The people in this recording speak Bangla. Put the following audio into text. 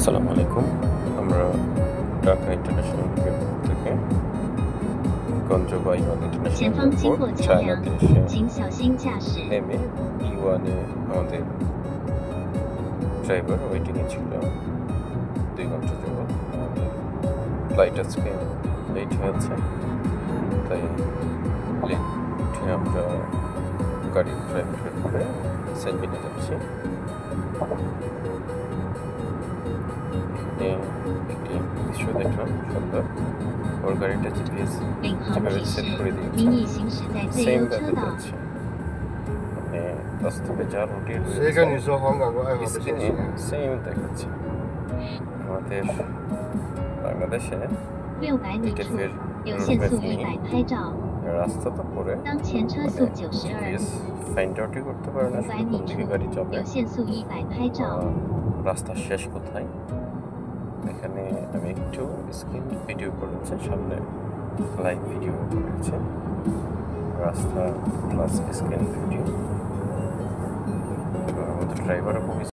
আসসালামু আলাইকুম। আমরা ঢাকা ইন্টারন্যাশনাল এয়ারপোর্ট থেকে গঞ্জবাইওয়ান 前 ইন্টারন্যাশনাল 方经 এয়ারপোর্ট 过桥梁， চায়নাতে এসে 请小心驾驶。 নেমে E1-এ আমাদের ড্রাইভার ওয়েটিংয়ে ছিল 2 ঘন্টা যাবৎ। আমাদের ফ্লাইট আজকে লেট হয়েছে, তাই লেটে আমরা গাড়ি ড্রাইভ করে সেন্ট-বিনে যাচ্ছি। একটি দৃশ্য দেখলাম সুন্দর। ওর গাড়িটা জিপিএস 领航 যেভাবে 提 সেট 示： করে দিয়েছে 您已行驶在最 সেম 右车 ভাবে 道。 যাচ্ছে। মানে বাস্তবে যা রুটে 谁跟你说黄冈国爱华不限 স্ক্রিনে 行？ সেম দেখাচ্ছে। আমাদের বাংলাদেশে 600米处 এটিএফের 有限速100拍照， রাস্তা তো পড়ে 当前车速 জিপিএস 92， ফাইন্ড আউটই করতে পারে না 500 কোন 米 দিকে 处 গাড়ি যাবে, 有限速100拍照。 রাস্তার শেষ কোথায়। এখানে আমি একটু স্ক্রিন ভিডিও করেছি, সামনে লাইভ ভিডিও করেছে, রাস্তা প্লাস স্ক্রিন ভিডিও। আমাদের ড্রাইভারও খুব